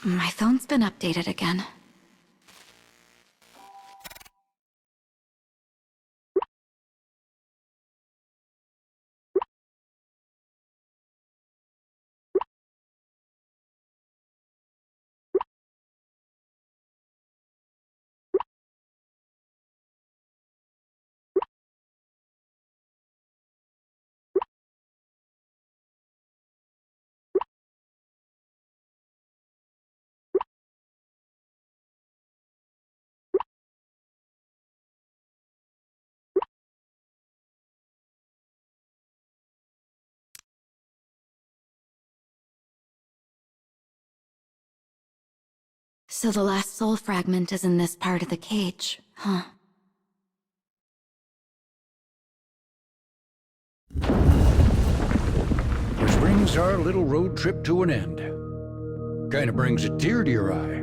My phone's been updated again. So the last soul fragment is in this part of the cage, huh? Which brings our little road trip to an end. Kinda brings a tear to your eye.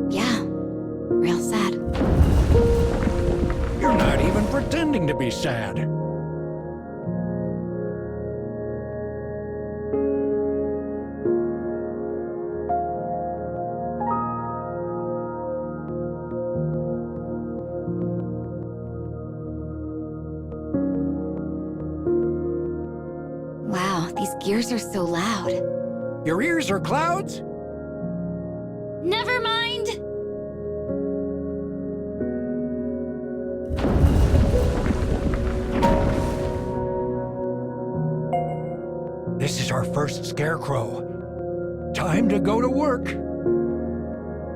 Yeah. Real sad. You're not even pretending to be sad. Wow, these gears are so loud. Your ears are clouds? Never mind! This is our first scarecrow. Time to go to work.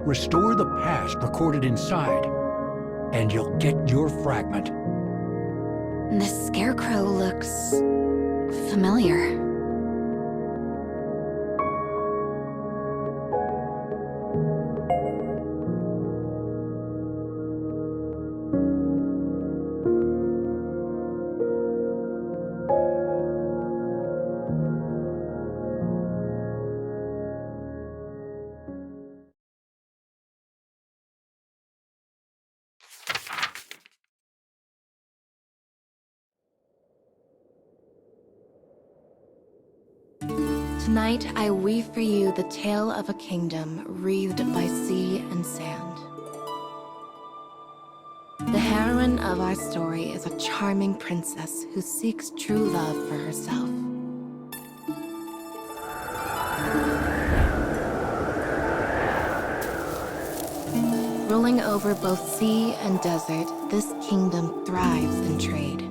Restore the past recorded inside, and you'll get your fragment. This scarecrow looks familiar. Tonight, I weave for you the tale of a kingdom wreathed by sea and sand. The heroine of our story is a charming princess who seeks true love for herself. Rolling over both sea and desert, this kingdom thrives in trade.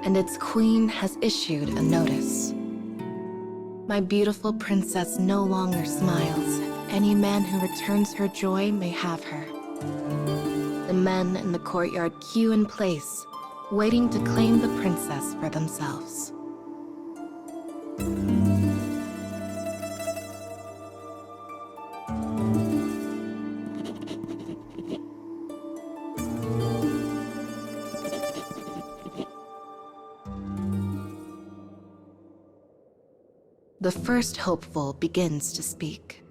And its queen has issued a notice. My beautiful princess no longer smiles. Any man who returns her joy may have her. The men in the courtyard queue in place, waiting to claim the princess for themselves. The first hopeful begins to speak.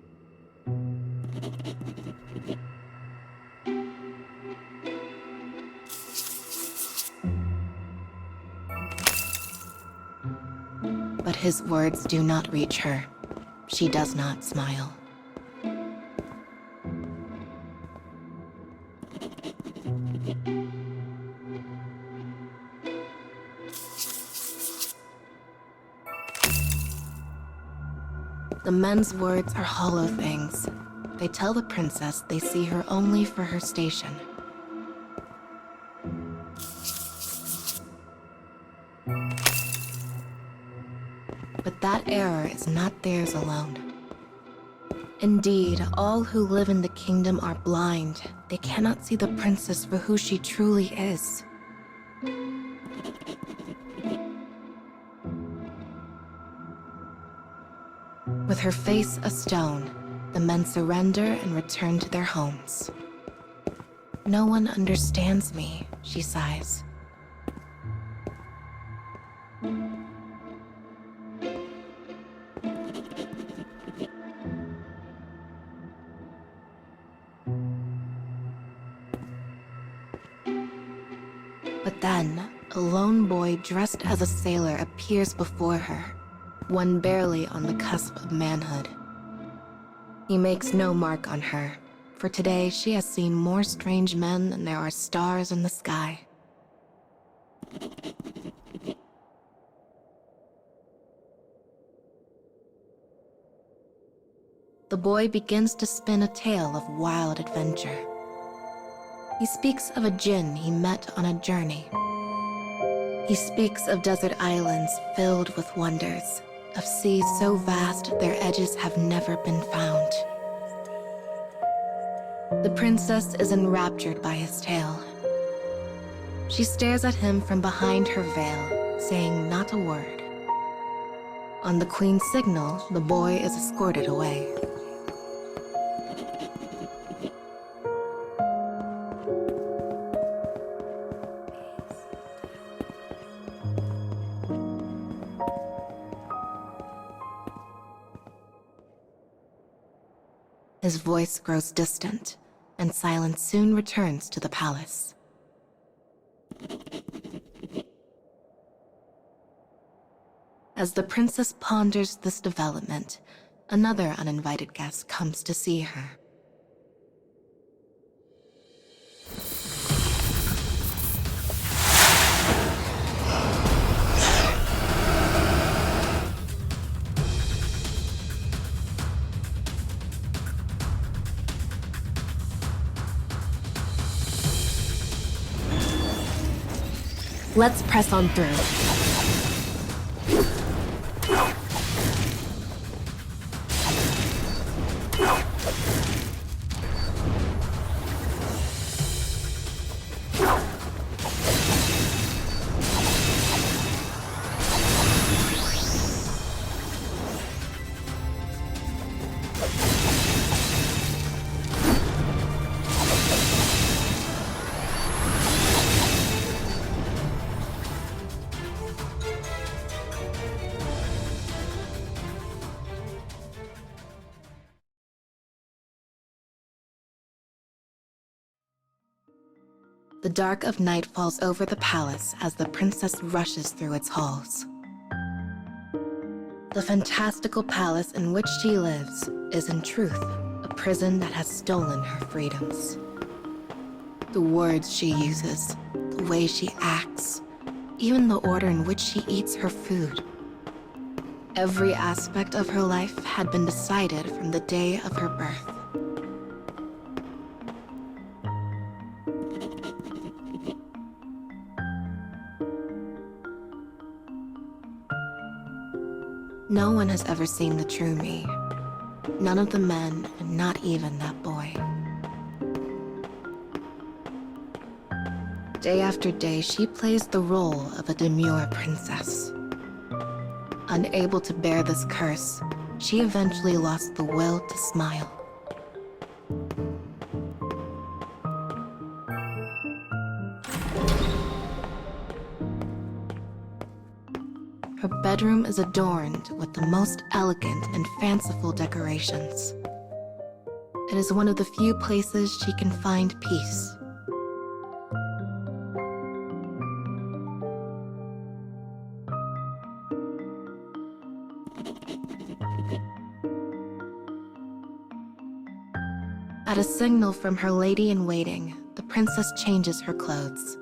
But his words do not reach her. She does not smile. The men's words are hollow things. They tell the princess they see her only for her station. But that error is not theirs alone. Indeed, all who live in the kingdom are blind. They cannot see the princess for who she truly is. With her face a stone, the men surrender and return to their homes. No one understands me, she sighs. But then, a lone boy dressed as a sailor appears before her. one barely on the cusp of manhood. He makes no mark on her, for today she has seen more strange men than there are stars in the sky. The boy begins to spin a tale of wild adventure. He speaks of a djinn he met on a journey. He speaks of desert islands filled with wonders, of seas so vast their edges have never been found. The princess is enraptured by his tale. She stares at him from behind her veil, saying not a word. On the queen's signal, the boy is escorted away. His voice grows distant, and silence soon returns to the palace. As the princess ponders this development, another uninvited guest comes to see her. Let's press on through. The dark of night falls over the palace as the princess rushes through its halls. The fantastical palace in which she lives is in truth a prison that has stolen her freedoms. The words she uses, the way she acts, even the order in which she eats her food. Every aspect of her life had been decided from the day of her birth. No one has ever seen the true me. None of the men, and not even that boy. Day after day, she plays the role of a demure princess. Unable to bear this curse, she eventually lost the will to smile. Her bedroom is adorned with the most elegant and fanciful decorations. It is one of the few places she can find peace. At a signal from her lady-in-waiting, the princess changes her clothes.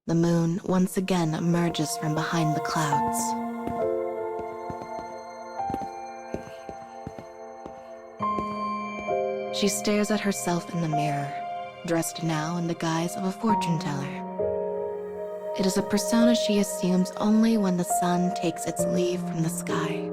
The moon once again emerges from behind the clouds. She stares at herself in the mirror, dressed now in the guise of a fortune teller. It is a persona she assumes only when the sun takes its leave from the sky.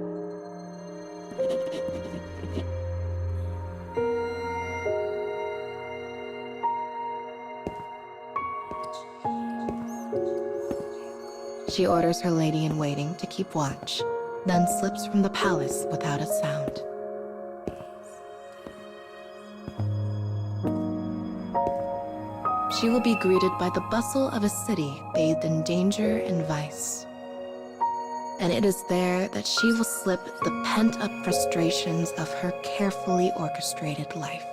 She orders her lady-in-waiting to keep watch, then slips from the palace without a sound. She will be greeted by the bustle of a city bathed in danger and vice. And it is there that she will slip the pent-up frustrations of her carefully orchestrated life.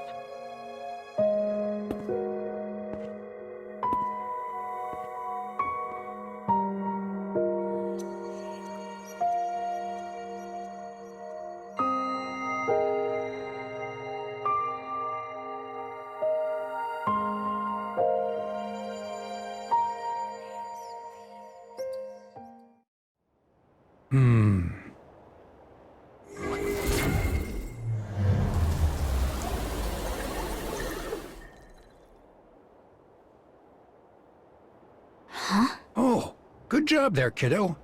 Oh, good job there, kiddo.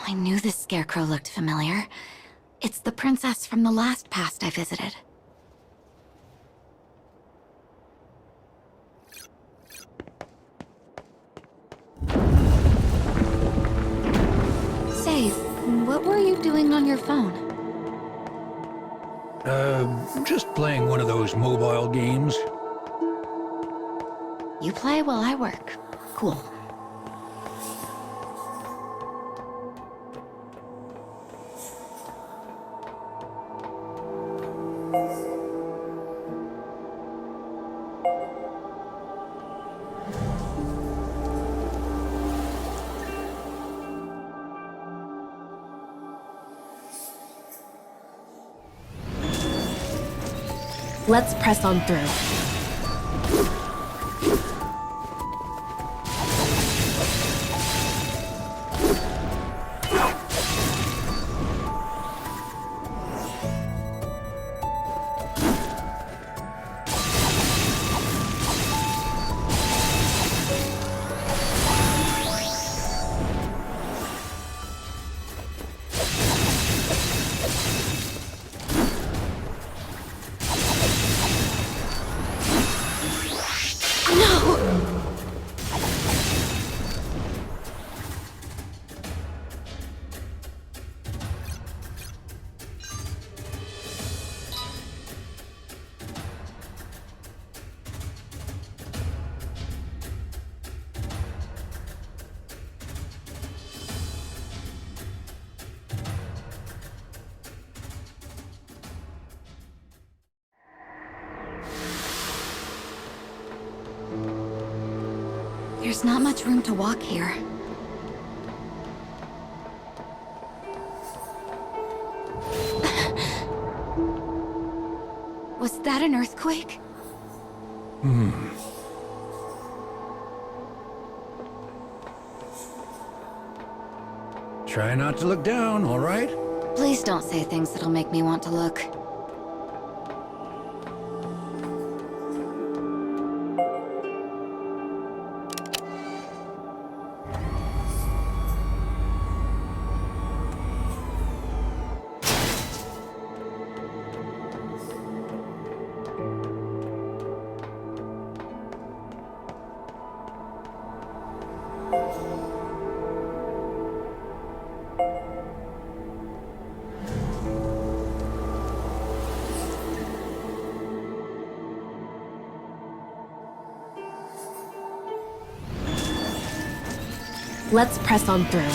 I knew this scarecrow looked familiar. It's the princess from the last past I visited. Say, what were you doing on your phone? Just playing one of those mobile games. You play while I work. Cool. Let's press on through. There's not much room to walk here. Was that an earthquake? Try not to look down, all right? Please don't say things that'll make me want to look. Let's press on through.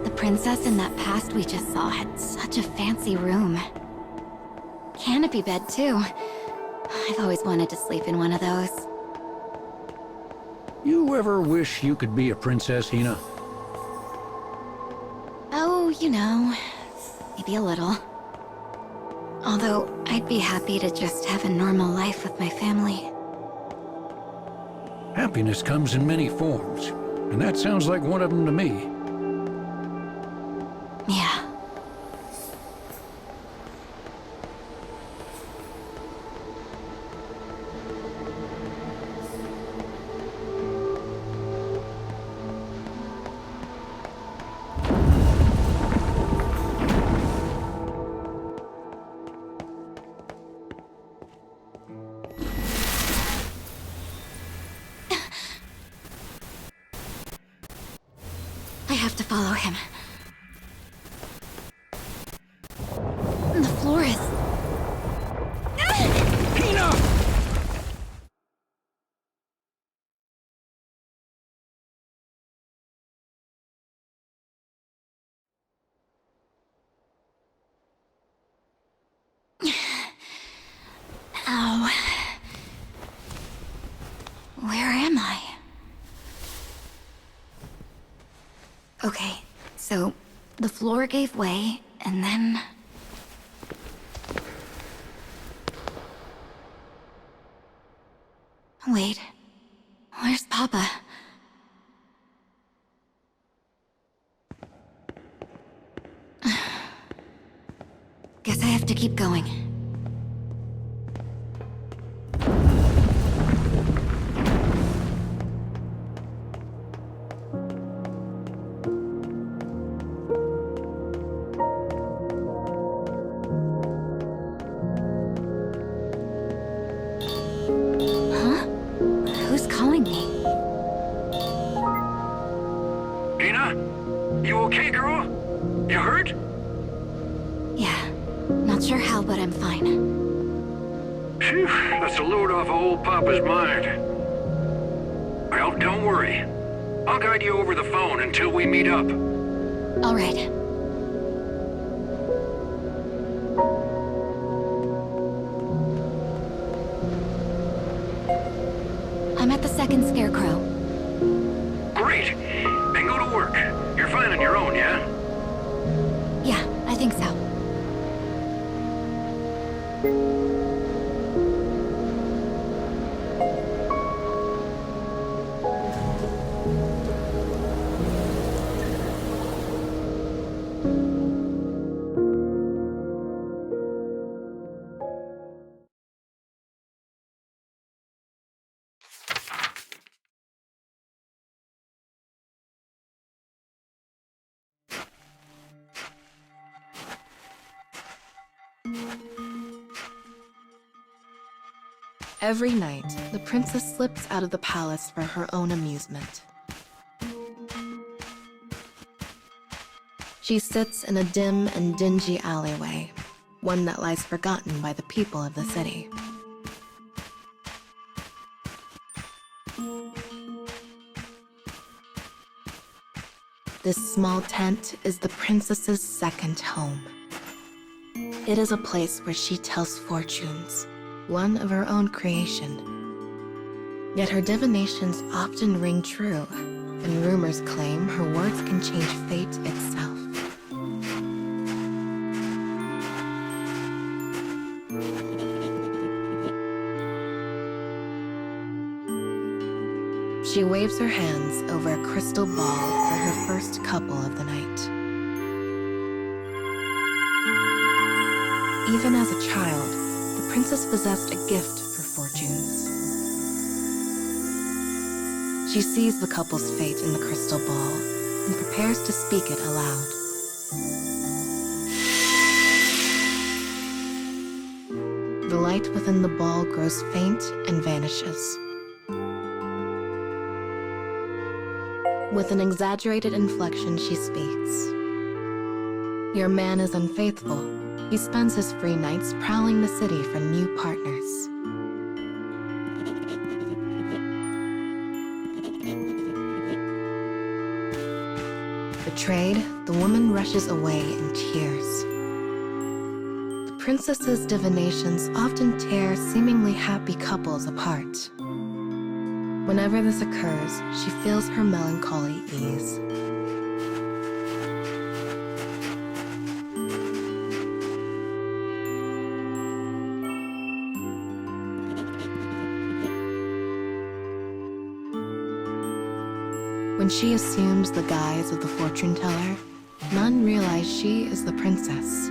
The princess in that past we just saw had such a fancy room. canopy bed, too. I've always wanted to sleep in one of those. You ever wish you could be a princess, Hina? Oh, you know, maybe a little. Although, I'd be happy to just have a normal life with my family. Happiness comes in many forms, and that sounds like one of them to me. Yeah. I have to follow him. The floor is... Hina! Ow. Where am I? Okay, so the floor gave way, and then... Wait, where's Papa? Guess I have to keep going. Huh? Who's calling me? Hina? You okay, girl? You hurt? Yeah, not sure how, but I'm fine. Phew, that's a load off of old Papa's mind. Well, don't worry. I'll guide you over the phone until we meet up. All right. I'm at the second scarecrow. Great! Then go to work. You're fine on your own, yeah? Yeah, I think so. Every night, the princess slips out of the palace for her own amusement. She sits in a dim and dingy alleyway, one that lies forgotten by the people of the city. This small tent is the princess's second home. It is a place where she tells fortunes, one of her own creation. Yet her divinations often ring true, and rumors claim her words can change fate itself. She waves her hands over a crystal ball for her first couple of the night. Even as a child, the princess possessed a gift for fortunes. She sees the couple's fate in the crystal ball and prepares to speak it aloud. The light within the ball grows faint and vanishes. With an exaggerated inflection, she speaks. Your man is unfaithful. He spends his free nights prowling the city for new partners. Betrayed, the woman rushes away in tears. The princess's divinations often tear seemingly happy couples apart. Whenever this occurs, she feels her melancholy ease. When she assumes the guise of the fortune teller, none realize she is the princess.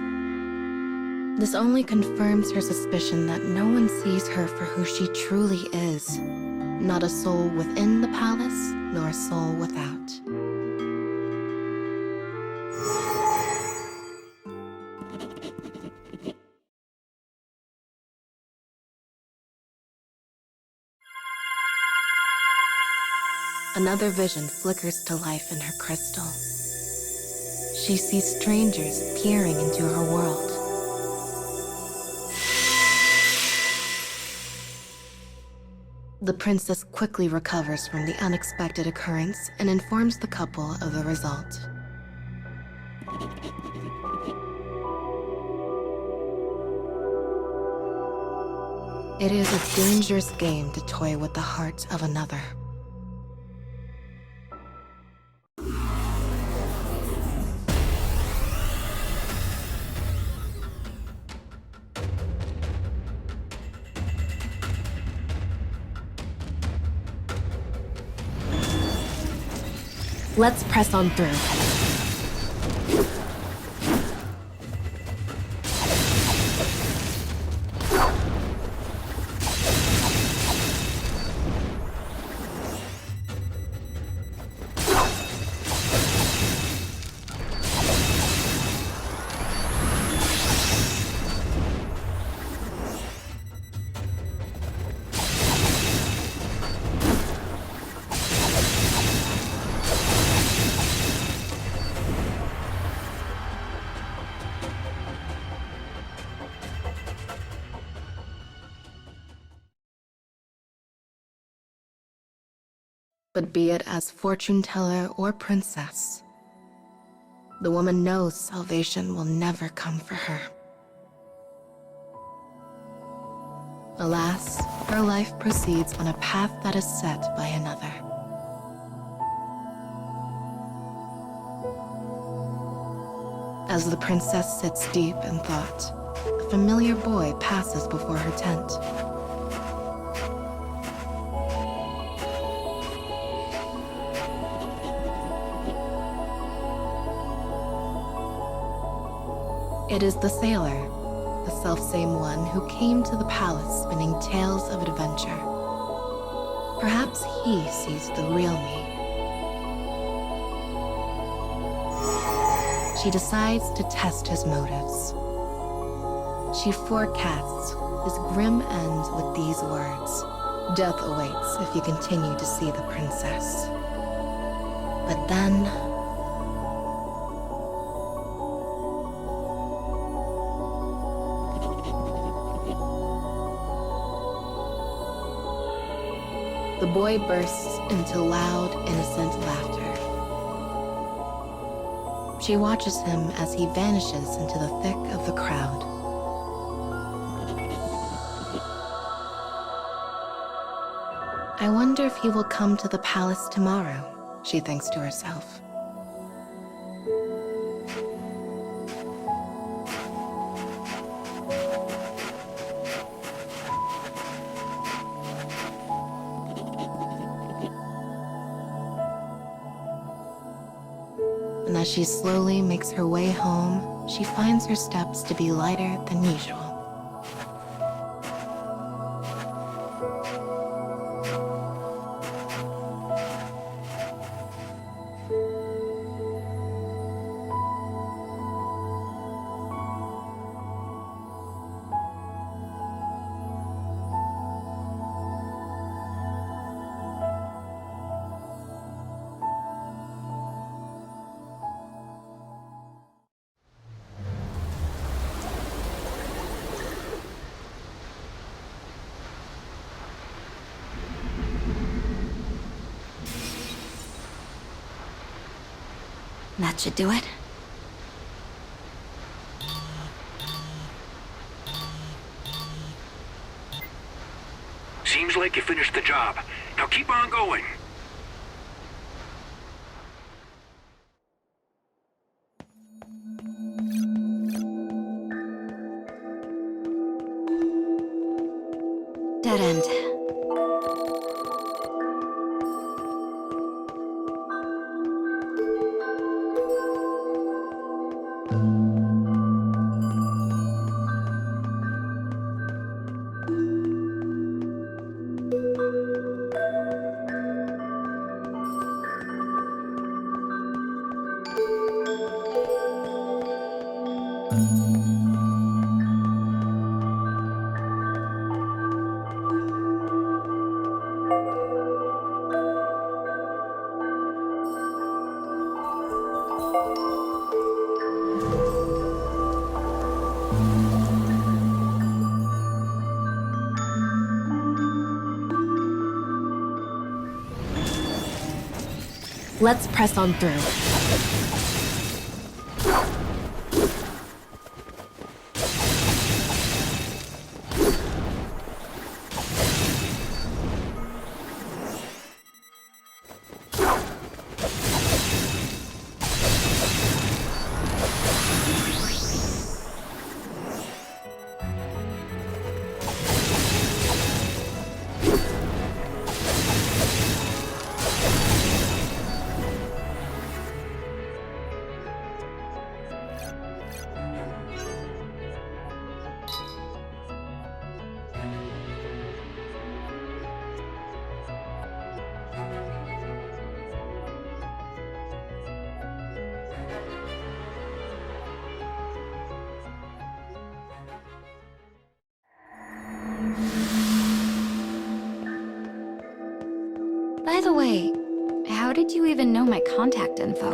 This only confirms her suspicion that no one sees her for who she truly is. Not a soul within the palace, nor a soul without. Another vision flickers to life in her crystal. She sees strangers peering into her world. The princess quickly recovers from the unexpected occurrence and informs the couple of the result. It is a dangerous game to toy with the heart of another. Let's press on through. But be it as fortune teller or princess, the woman knows salvation will never come for her. Alas, her life proceeds on a path that is set by another. As the princess sits deep in thought, a familiar boy passes before her tent. It is the sailor, the selfsame one who came to the palace spinning tales of adventure. Perhaps he sees the real me. She decides to test his motives. She forecasts his grim end with these words: "Death awaits if you continue to see the princess." But then, the boy bursts into loud, innocent laughter. She watches him as he vanishes into the thick of the crowd. I wonder if he will come to the palace tomorrow, she thinks to herself. And as she slowly makes her way home, she finds her steps to be lighter than usual. That should do it. like you finished the job. Now keep on going. Dead end. Let's press on through. By the way, how did you even know my contact info?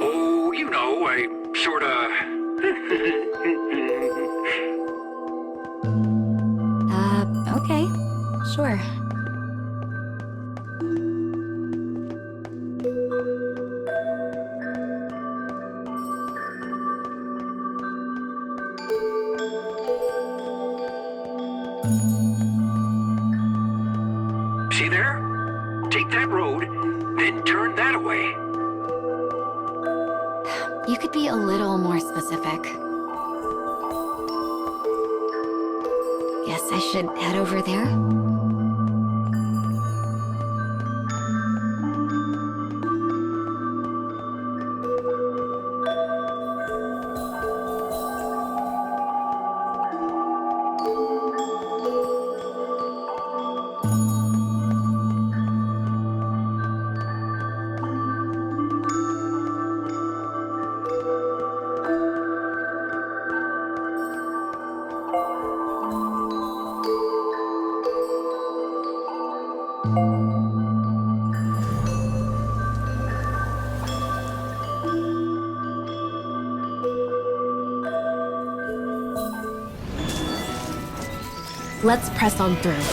Oh, you know, I sorta... Okay. Sure. See there? Take that road, then turn that away. You could be a little more specific. Guess I should head over there? Let's press on through.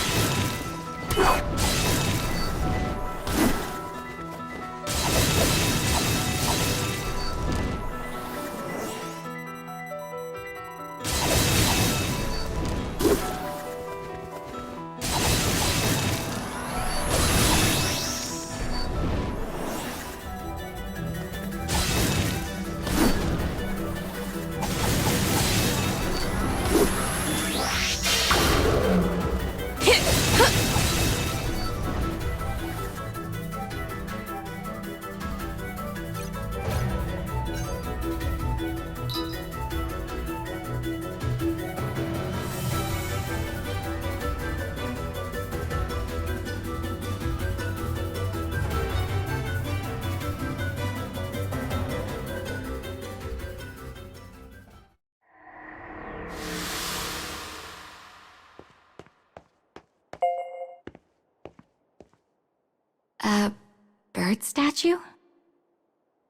Bird statue?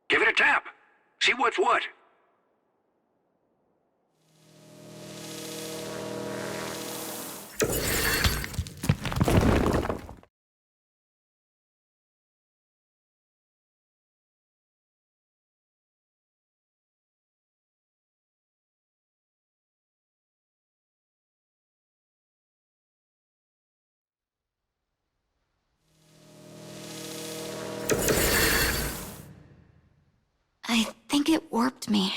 Give it a tap. See what's what. think it warped me.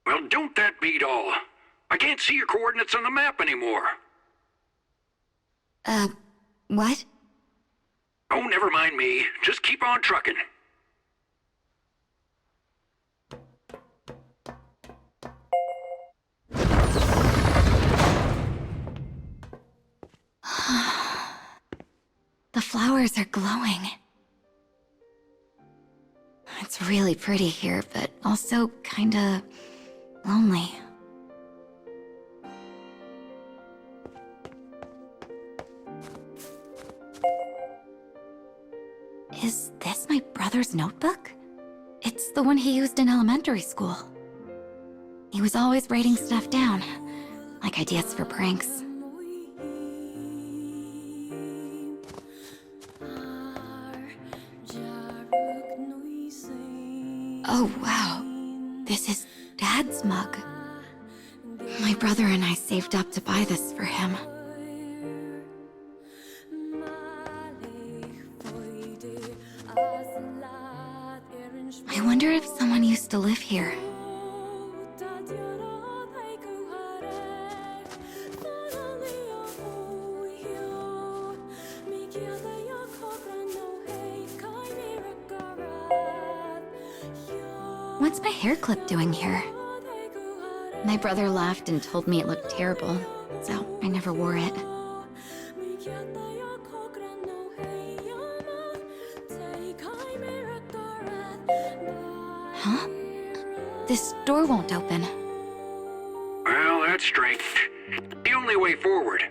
Well, don't that beat all? I can't see your coordinates on the map anymore. What? Oh, never mind me. Just keep on trucking. The flowers are glowing. It's really pretty here, but also kinda lonely. Is this my brother's notebook? It's the one he used in elementary school. He was always writing stuff down, like ideas for pranks. Oh wow, this is Dad's mug. My brother and I saved up to buy this for him. I wonder if someone used to live here. What's my hair clip doing here? My brother laughed and told me it looked terrible, so I never wore it. Huh? This door won't open. Well, that's strange. The only way forward.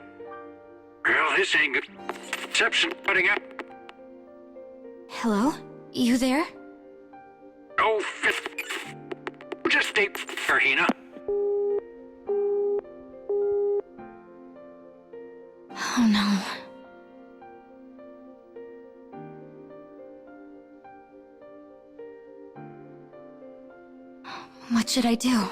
Well, this ain't good. Exception cutting out. Hello? You there? Oh, just stay there, Hina. Oh no. What should I do?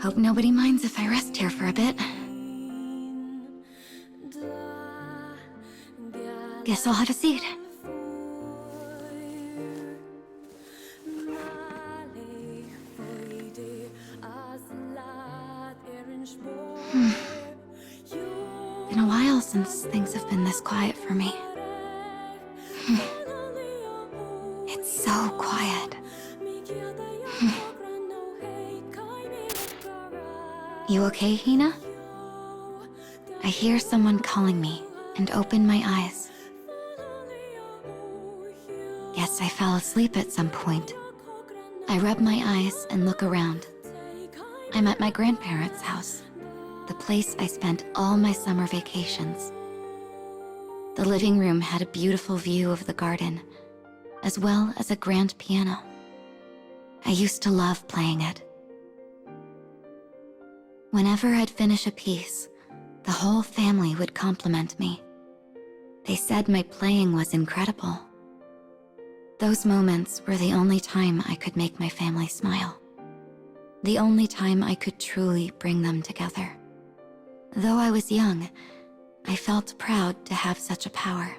Hope nobody minds if I rest here for a bit. Guess I'll have a seat. Been a while since things have been this quiet for me. It's so quiet. You okay, Hina? I hear someone calling me and open my eyes. Guess I fell asleep at some point. I rub my eyes and look around. I'm at my grandparents' house, the place I spent all my summer vacations. The living room had a beautiful view of the garden, as well as a grand piano. I used to love playing it. Whenever I'd finish a piece, the whole family would compliment me. They said my playing was incredible. Those moments were the only time I could make my family smile. The only time I could truly bring them together. Though I was young, I felt proud to have such a power.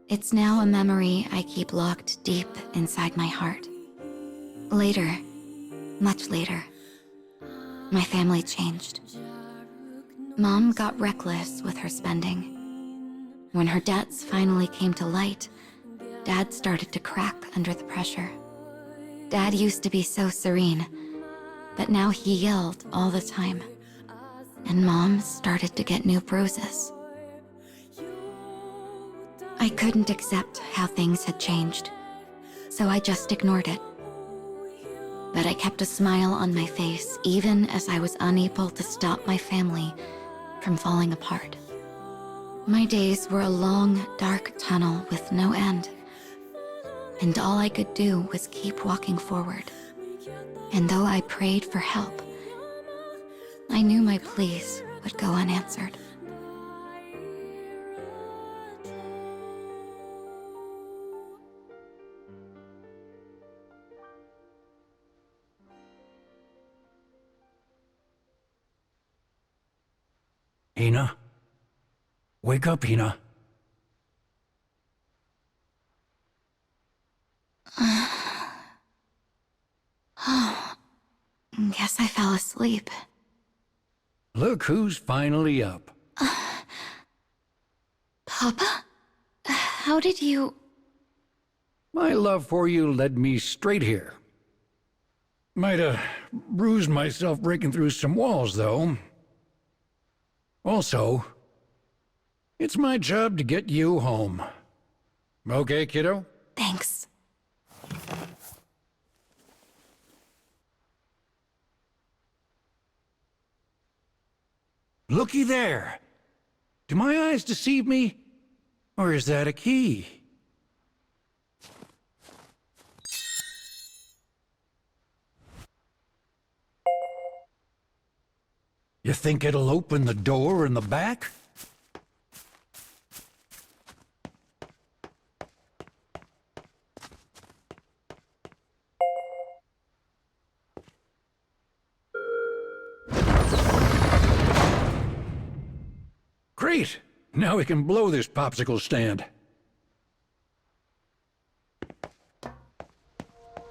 It's now a memory I keep locked deep inside my heart. Later, much later, my family changed. Mom got reckless with her spending. When her debts finally came to light, Dad started to crack under the pressure. Dad used to be so serene, but now he yelled all the time. And Mom started to get new bruises. I couldn't accept how things had changed, so I just ignored it. But I kept a smile on my face even as I was unable to stop my family from falling apart. My days were a long, dark tunnel with no end. And all I could do was keep walking forward. And though I prayed for help, I knew my pleas would go unanswered. Hina? Wake up, Hina. Guess I fell asleep. Look who's finally up. Papa? How did you... My love for you led me straight here. Might have bruised myself breaking through some walls, though. Also, it's my job to get you home. Okay, kiddo? Thanks. Looky there! Do my eyes deceive me? Or is that a key? You think it'll open the door in the back? Great! Now we can blow this popsicle stand.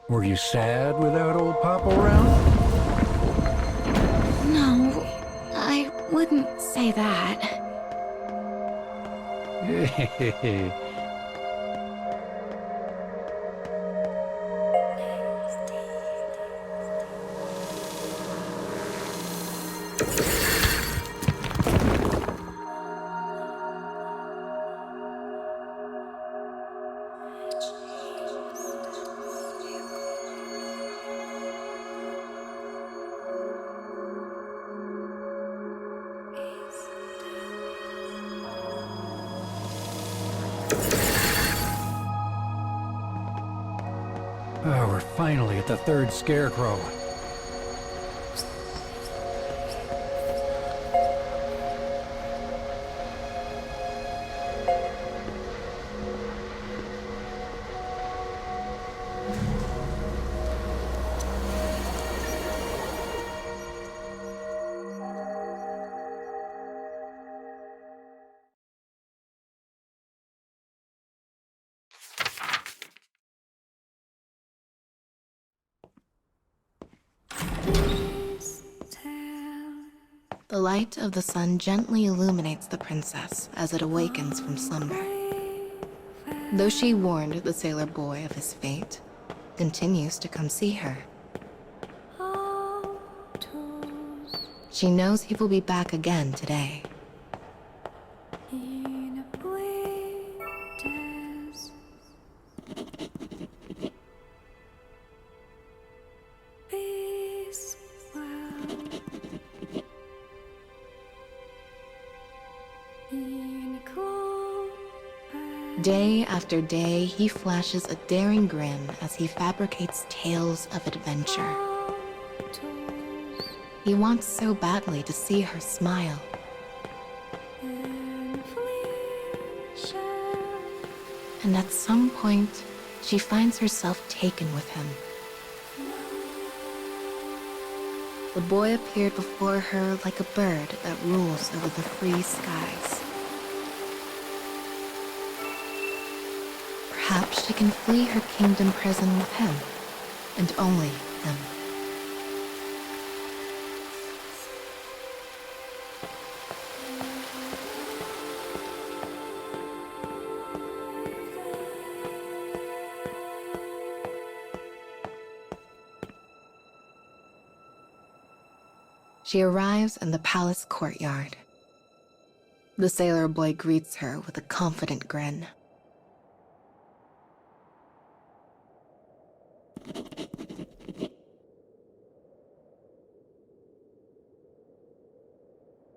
Were you sad without old Papa around? No, I wouldn't say that. Oh, we're finally at the third scarecrow. The light of the sun gently illuminates the princess as it awakens from slumber. Though she warned the sailor boy of his fate, continues to come see her. She knows he will be back again today. Day after day, he flashes a daring grin as he fabricates tales of adventure. He wants so badly to see her smile. And at some point, she finds herself taken with him. The boy appeared before her like a bird that rules over the free skies. Perhaps she can flee her kingdom prison with him, and only him. She arrives in the palace courtyard. The sailor boy greets her with a confident grin.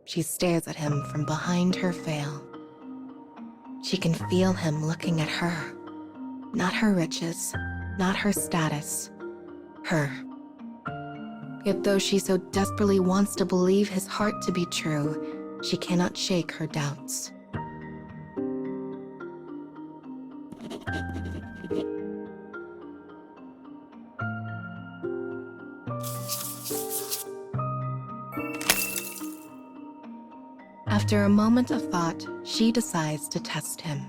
She stares at him from behind her veil. She can feel him looking at her. Not her riches, not her status, her. Yet though she so desperately wants to believe his heart to be true, she cannot shake her doubts. After a moment of thought, she decides to test him.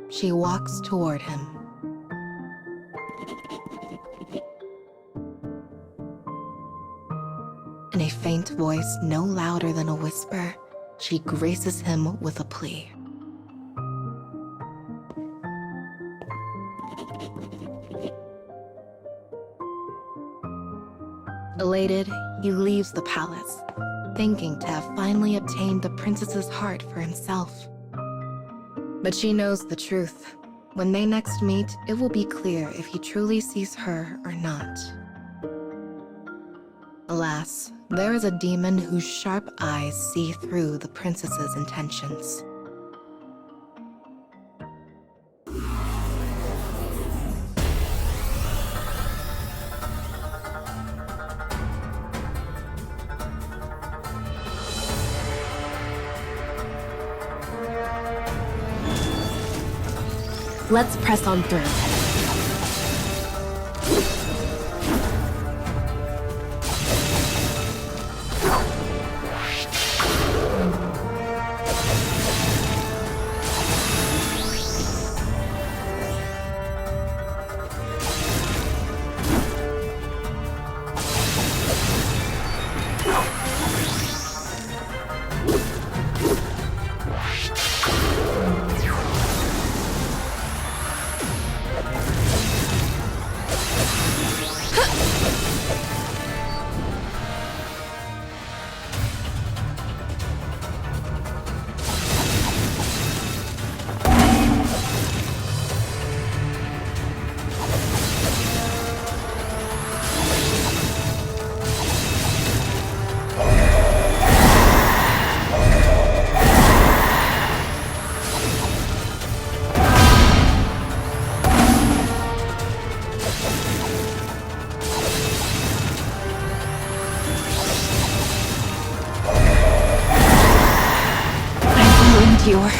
She walks toward him. In a faint voice no louder than a whisper, she graces him with a plea. Elated, he leaves the palace, thinking to have finally obtained the princess's heart for himself. But she knows the truth. When they next meet, it will be clear if he truly sees her or not. Alas, there is a demon whose sharp eyes see through the princess's intentions. Let's press on through. Endure.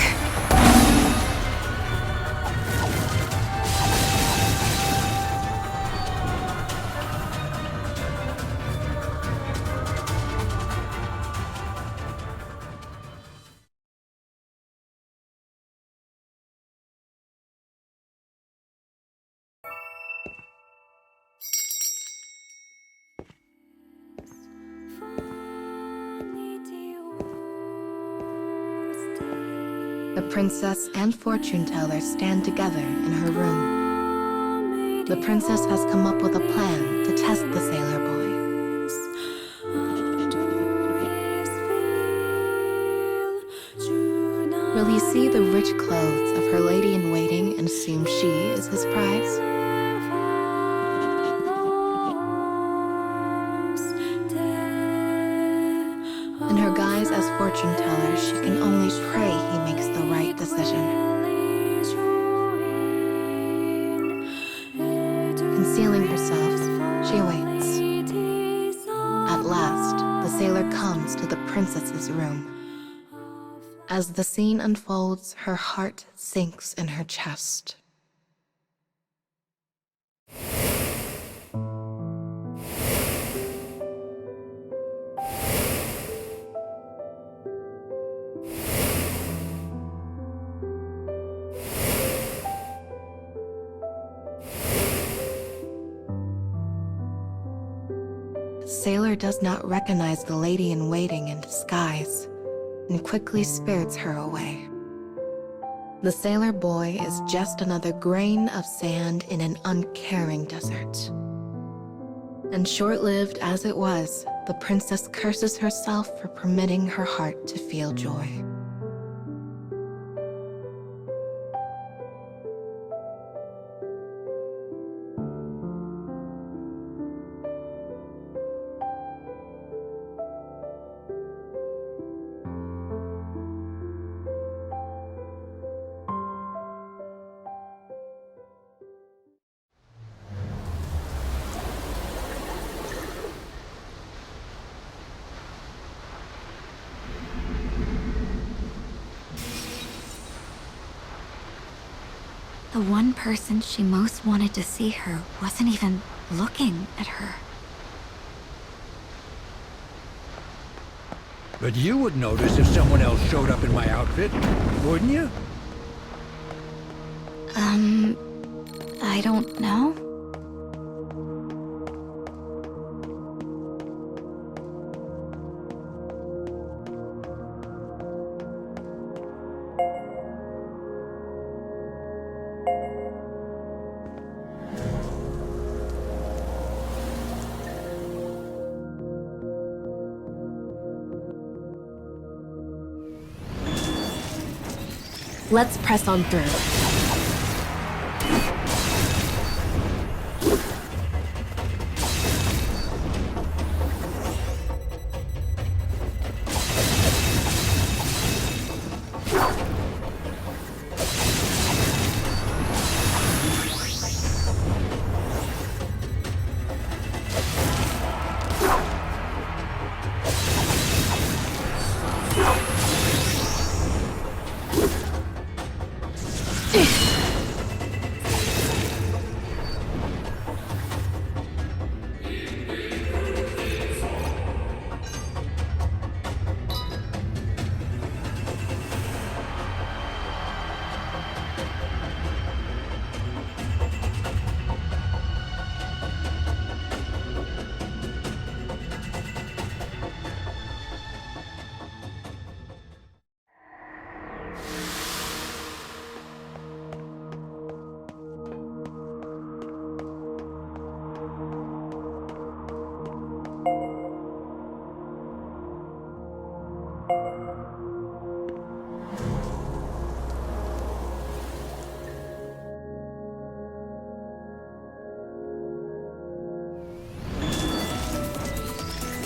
The princess and fortune teller stand together in her room. The princess has come up with a plan to test the sailor boy. Will he see the rich clothes of her lady-in-waiting and assume she is his prize? In her guise as fortune teller, she can only pray he makes the right decision. Concealing herself, she awaits. At last, the sailor comes to the princess's room. As the scene unfolds, her heart sinks in her chest. Sailor does not recognize the lady-in-waiting in disguise, and quickly spirits her away. The sailor boy is just another grain of sand in an uncaring desert. And short-lived as it was, the princess curses herself for permitting her heart to feel joy. The one person she most wanted to see her wasn't even looking at her. But you would notice if someone else showed up in my outfit, wouldn't you? I don't know. Let's press on through.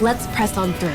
Let's press on through.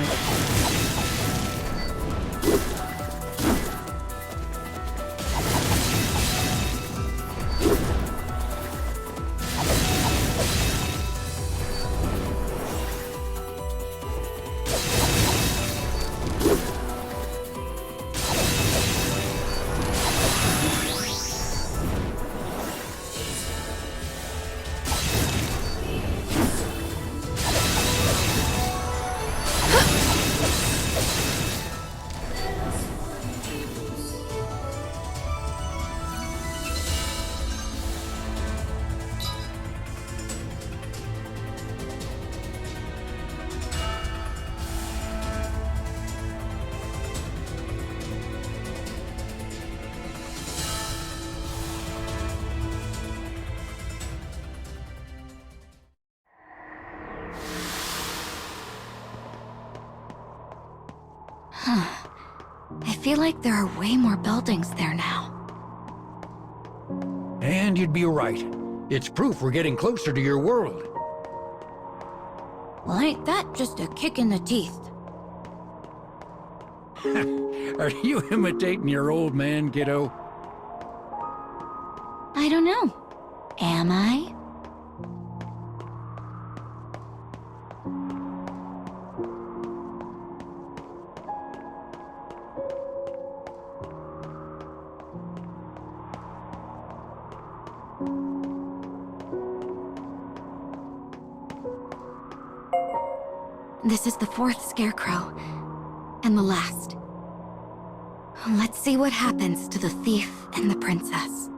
I feel like there are way more buildings there now. And you'd be right. It's proof we're getting closer to your world. Well, ain't that just a kick in the teeth? Are you imitating your old man, kiddo? I don't know. Am I? This is the fourth scarecrow, and the last. Let's see what happens to the thief and the princess.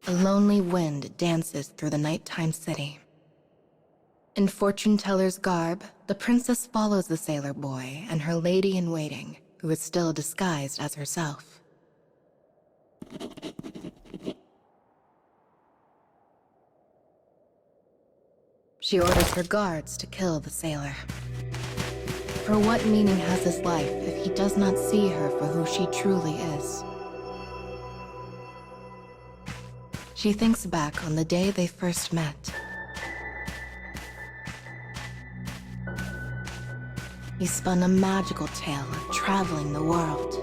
A lonely wind dances through the nighttime city. In fortune teller's garb, the princess follows the sailor boy and her lady-in-waiting, who is still disguised as herself. She orders her guards to kill the sailor. For what meaning has his life if he does not see her for who she truly is? She thinks back on the day they first met. He spun a magical tale of traveling the world.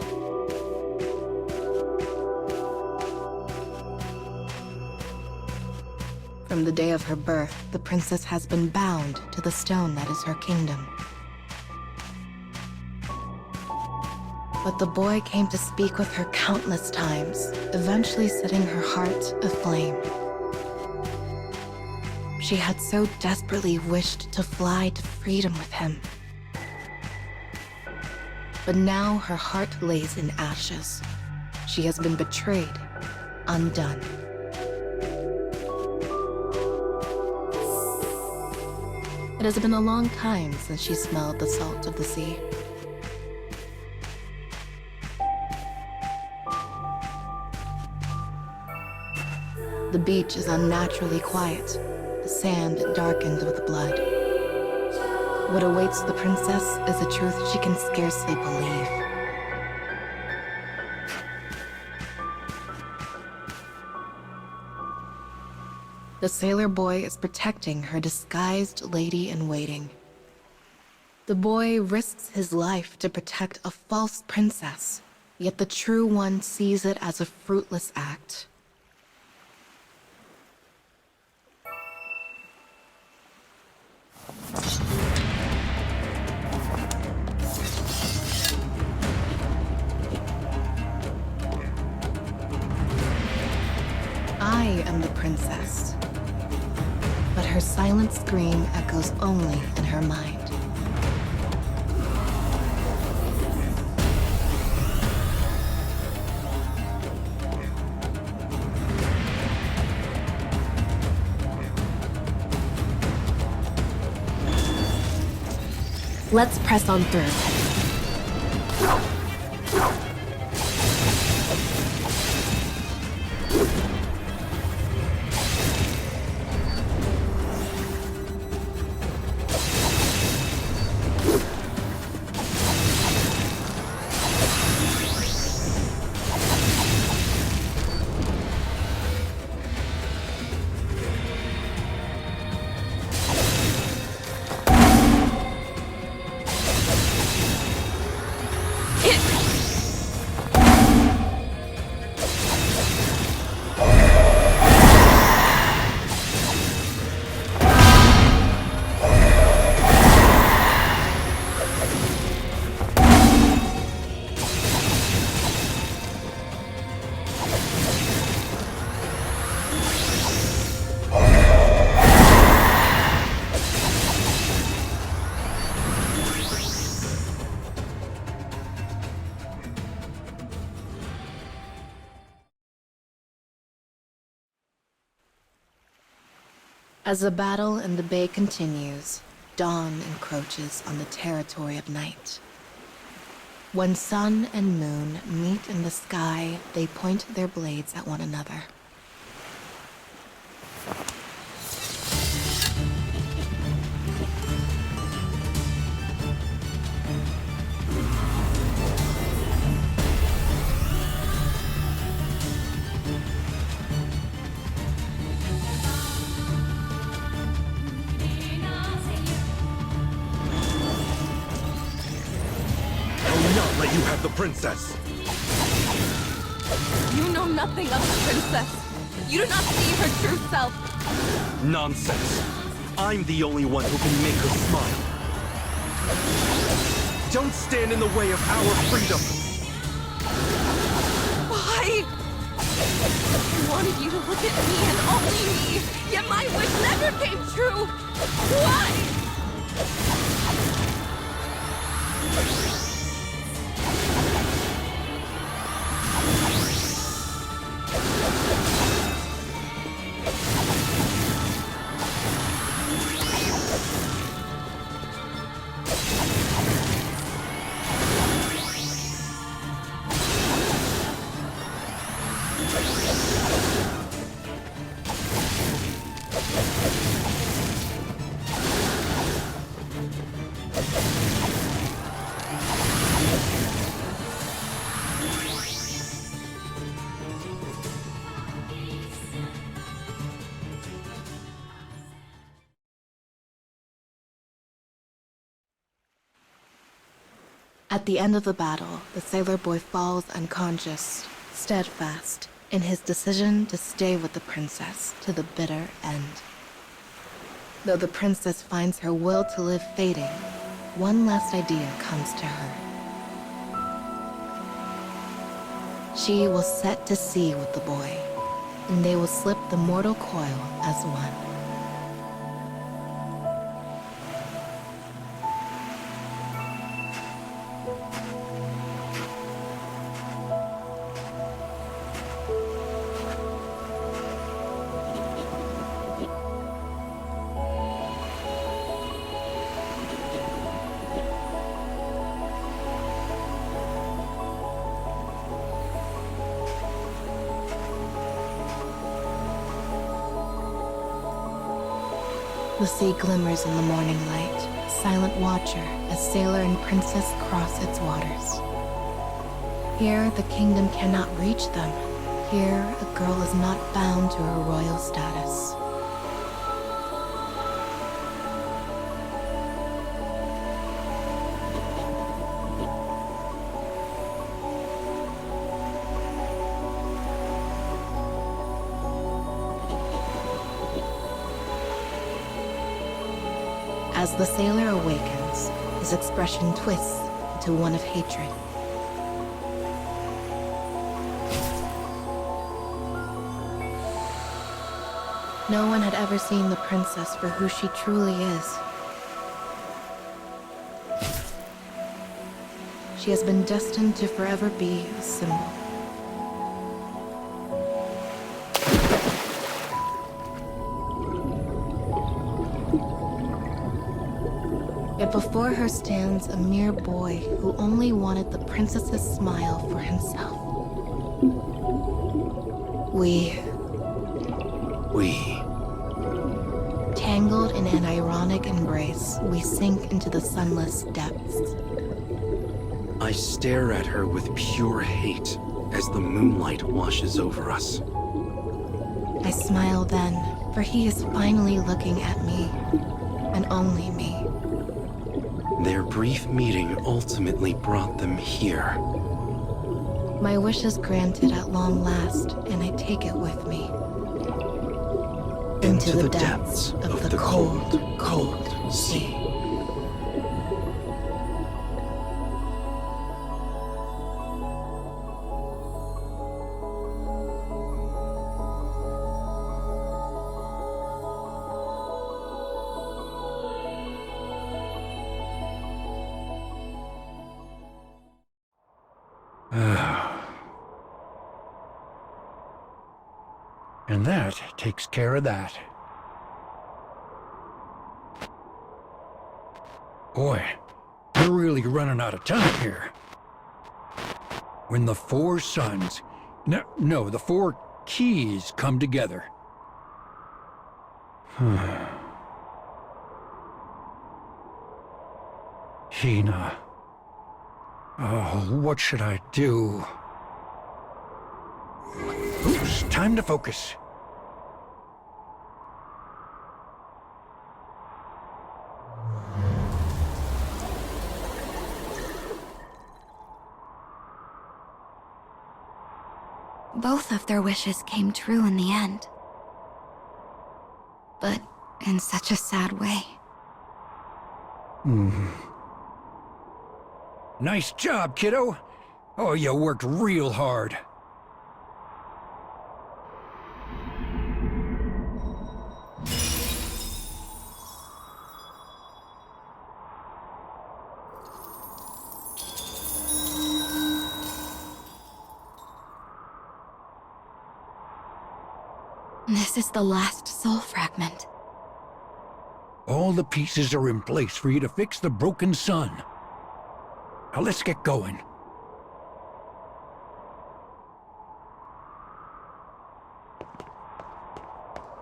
From the day of her birth, the princess has been bound to the stone that is her kingdom. But the boy came to speak with her countless times, eventually setting her heart aflame. She had so desperately wished to fly to freedom with him. But now her heart lays in ashes. She has been betrayed, undone. It has been a long time since she smelled the salt of the sea. The beach is unnaturally quiet, the sand darkened with blood. What awaits the princess is a truth she can scarcely believe. The sailor boy is protecting her disguised lady-in-waiting. The boy risks his life to protect a false princess, yet the true one sees it as a fruitless act. I am the princess, but her silent scream echoes only in her mind. Let's press on through. As the battle in the bay continues, dawn encroaches on the territory of night. When sun and moon meet in the sky, they point their blades at one another. You have the princess! You know nothing of the princess! You do not see her true self! Nonsense! I'm the only one who can make her smile! Don't stand in the way of our freedom! Why? I wanted you to look at me and only me, yet my wish never came true! Why? At the end of the battle, the sailor boy falls unconscious, steadfast in his decision to stay with the princess to the bitter end. Though the princess finds her will to live fading, one last idea comes to her. She will set to sea with the boy, and they will slip the mortal coil as one. The sea glimmers in the morning light, silent watcher as sailor and princess cross its waters. Here, the kingdom cannot reach them. Here, a girl is not bound to her royal status. As the sailor awakens, his expression twists into one of hatred. No one had ever seen the princess for who she truly is. She has been destined to forever be a symbol. Yet before her stands a mere boy who only wanted the princess's smile for himself. We, tangled in an ironic embrace, we sink into the sunless depths. I stare at her with pure hate as the moonlight washes over us. I smile then, for he is finally looking at me, and only me. Their brief meeting ultimately brought them here. My wish is granted at long last, and I take it with me. Into the depths of the cold, cold sea. And that takes care of that. Boy, we're really running out of time here. When the four suns, no, the four keys come together. Hina. Oh, what should I do? Oops, time to focus. Both of their wishes came true in the end. But in such a sad way. Nice job, kiddo. Oh, you worked real hard. This is the last soul fragment. All the pieces are in place for you to fix the broken sun. Now let's get going.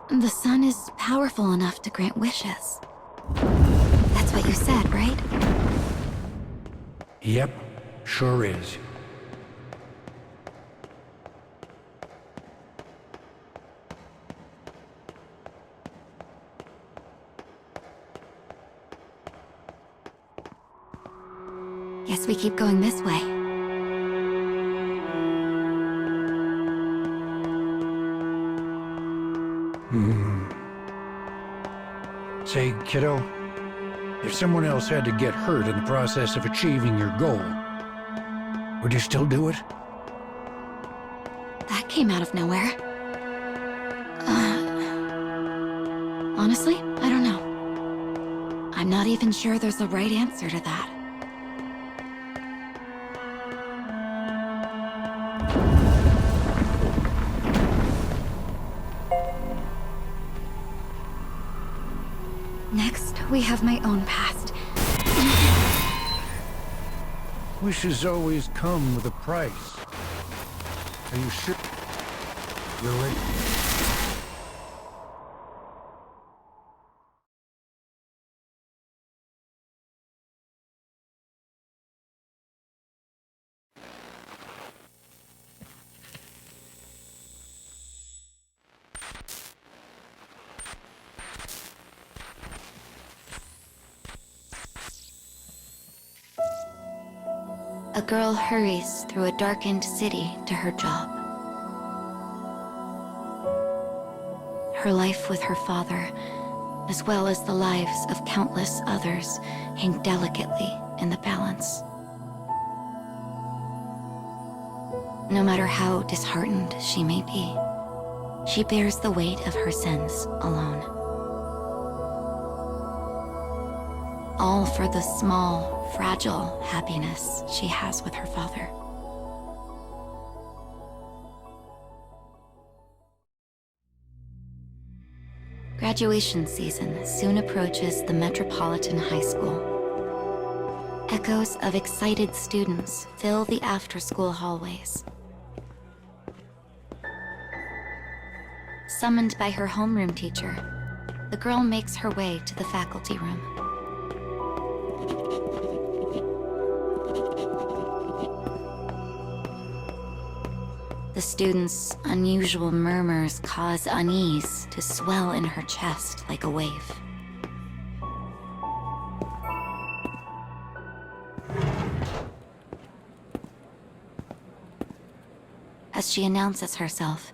The sun is powerful enough to grant wishes. That's what you said, right? Yep, sure is. Guess we keep going this way. Say, kiddo, if someone else had to get hurt in the process of achieving your goal, would you still do it? That came out of nowhere. Honestly, I don't know. I'm not even sure there's a right answer to that. Next, we have my own past. Wishes always come with a price. Are you sure? Really? A girl hurries through a darkened city to her job. Her life with her father, as well as the lives of countless others, hang delicately in the balance. No matter how disheartened she may be, she bears the weight of her sins alone. All for the small, fragile happiness she has with her father. Graduation season soon approaches the Metropolitan High School. Echoes of excited students fill the after-school hallways. Summoned by her homeroom teacher, the girl makes her way to the faculty room. The students' unusual murmurs cause unease to swell in her chest like a wave. As she announces herself,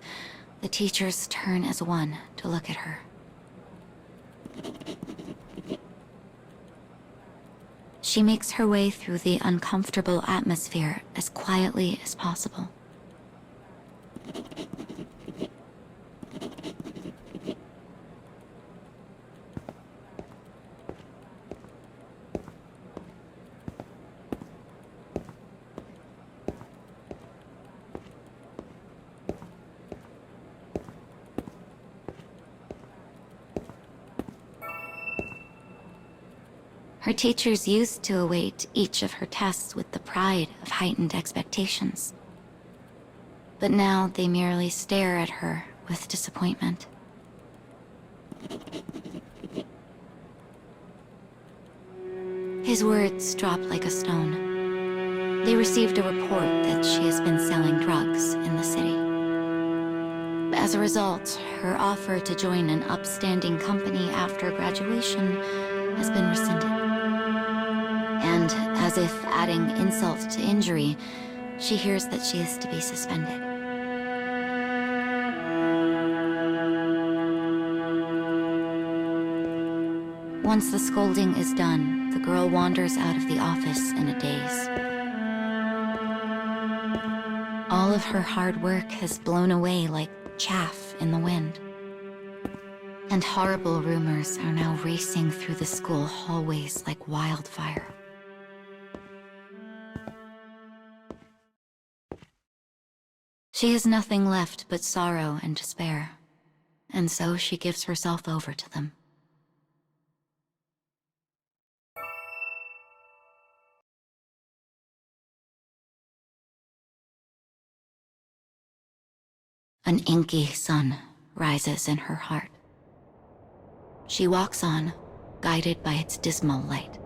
the teachers turn as one to look at her. She makes her way through the uncomfortable atmosphere as quietly as possible. Her teachers used to await each of her tests with the pride of heightened expectations. But now they merely stare at her with disappointment. His words drop like a stone. They received a report that she has been selling drugs in the city. As a result, her offer to join an upstanding company after graduation has been rescinded. And as if adding insult to injury, she hears that she is to be suspended. Once the scolding is done, the girl wanders out of the office in a daze. All of her hard work has blown away like chaff in the wind. And horrible rumors are now racing through the school hallways like wildfire. She has nothing left but sorrow and despair, and so she gives herself over to them. An inky sun rises in her heart. She walks on, guided by its dismal light.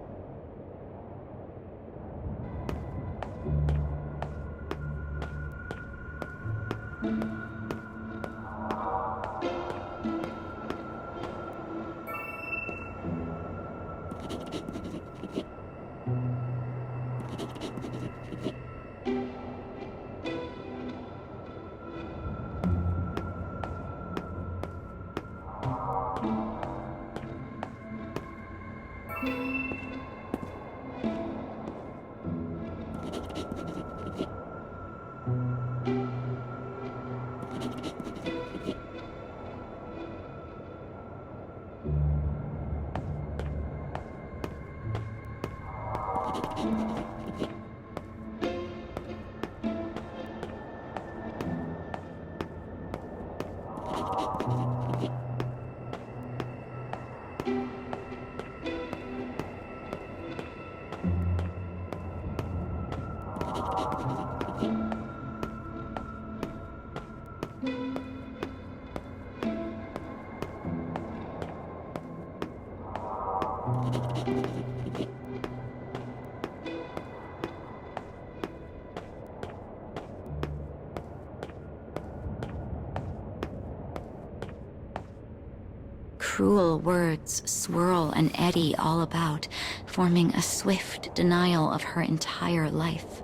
Cruel words swirl and eddy all about, forming a swift denial of her entire life.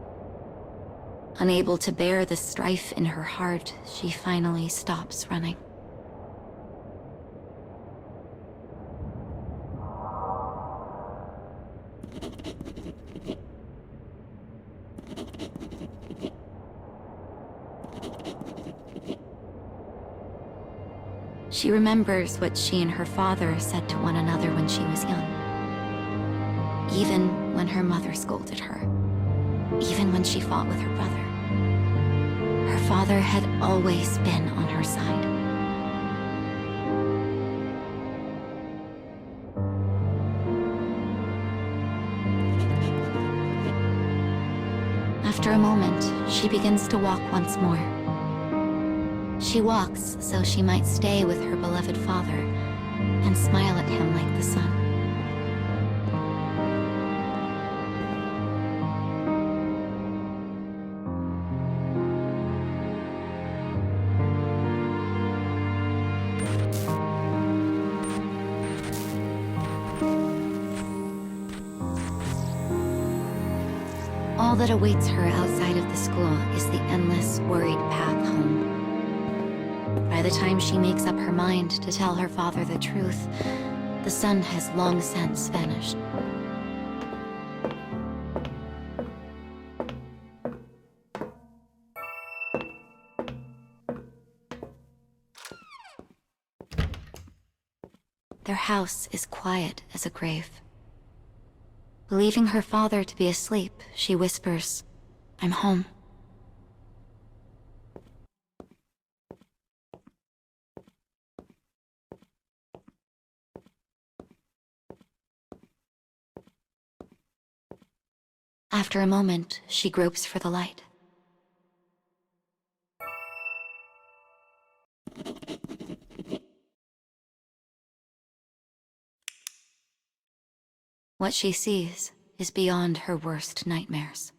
Unable to bear the strife in her heart, she finally stops running. She remembers what she and her father said to one another when she was young. Even when her mother scolded her. Even when she fought with her brother. Her father had always been on her side. After a moment, she begins to walk once more. She walks so she might stay with her beloved father and smile at him like the sun. All that awaits her outside of the school is the endless, worried path home. By the time she makes up her mind to tell her father the truth, the sun has long since vanished. Their house is quiet as a grave. Believing her father to be asleep, she whispers, "I'm home." After a moment, she gropes for the light. What she sees is beyond her worst nightmares.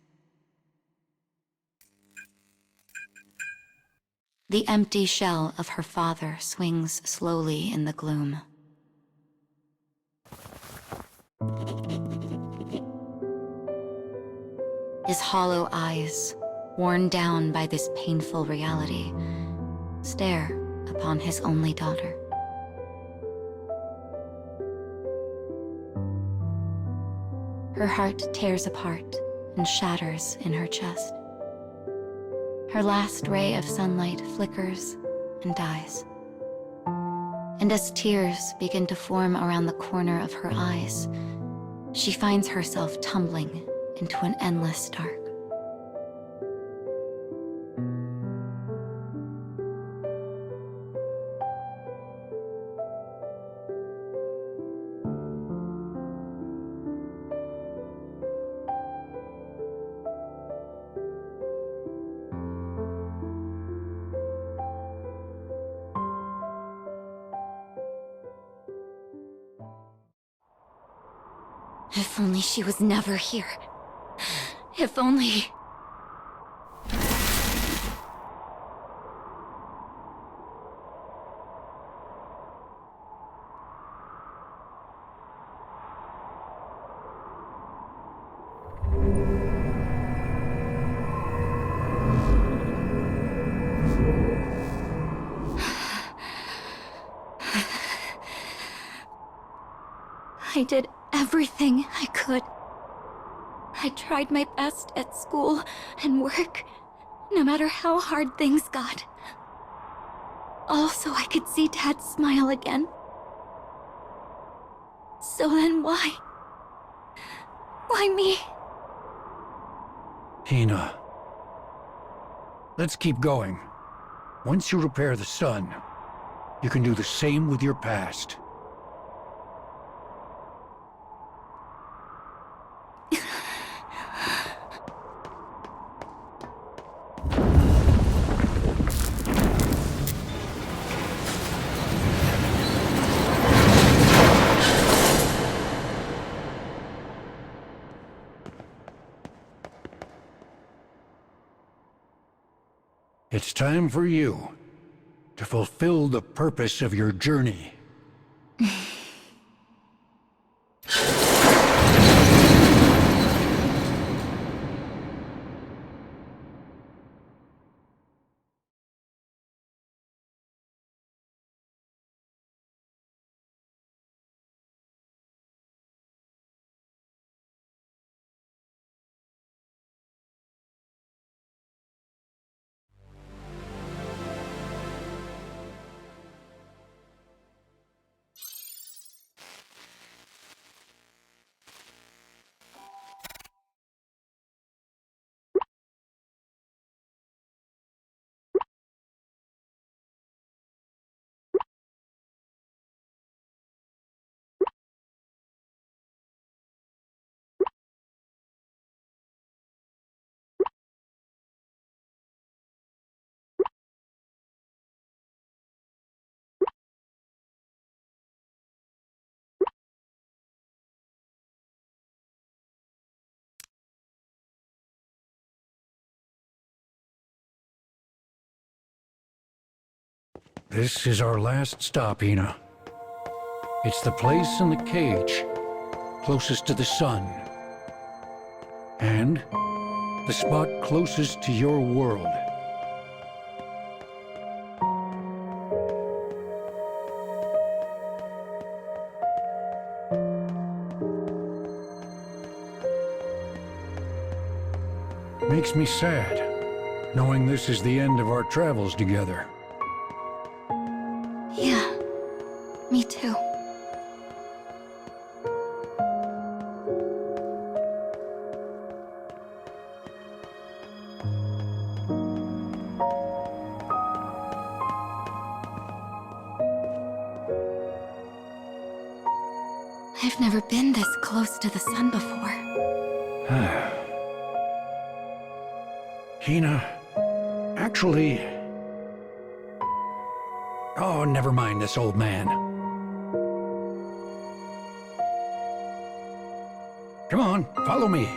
The empty shell of her father swings slowly in the gloom. His hollow eyes, worn down by this painful reality, stare upon his only daughter. Her heart tears apart and shatters in her chest. Her last ray of sunlight flickers and dies. And as tears begin to form around the corner of her eyes, she finds herself tumbling into an endless dark. If only she was never here. If only... I did everything I could. I tried my best at school and work, no matter how hard things got. All so I could see Dad smile again. So then why? Why me? Hina. Let's keep going. Once you repair the sun, you can do the same with your past. It's time for you to fulfill the purpose of your journey. This is our last stop, Hina. It's the place in the cage closest to the sun. And the spot closest to your world. Makes me sad, knowing this is the end of our travels together. Yeah, me too. I've never been this close to the sun before. Hina, actually... Oh, never mind this old man. Come on, follow me.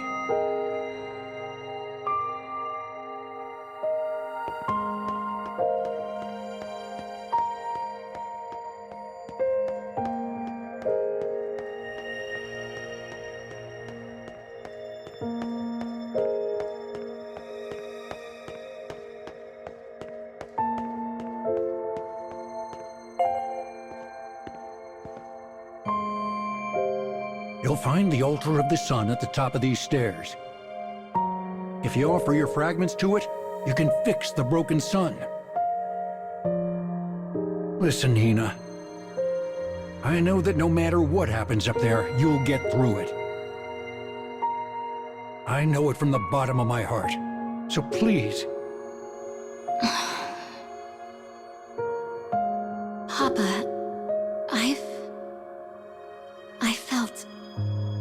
You'll find the altar of the sun at the top of these stairs. If you offer your fragments to it, you can fix the broken sun. Listen, Hina. I know that no matter what happens up there, you'll get through it. I know it from the bottom of my heart. So please. Papa, I felt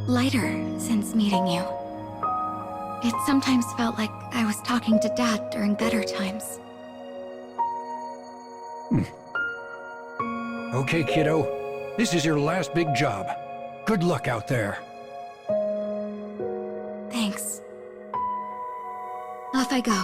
lighter since meeting you. It sometimes felt like I was talking to Dad during better times. Okay, kiddo. This is your last big job. Good luck out there. Thanks. Off I go.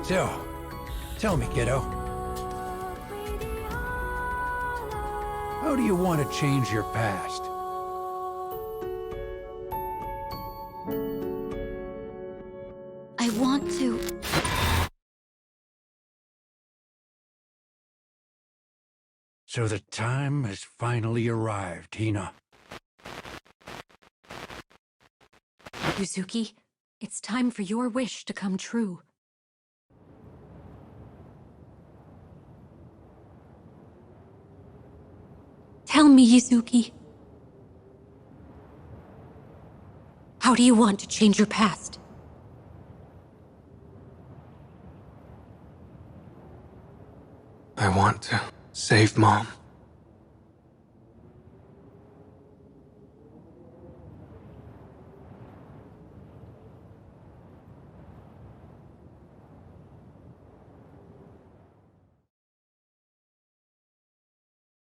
So, tell me, kiddo. How do you want to change your past? I want to... So the time has finally arrived, Hina. Yuzuki, it's time for your wish to come true. Tell me, Yuzuki. How do you want to change your past? I want to save Mom.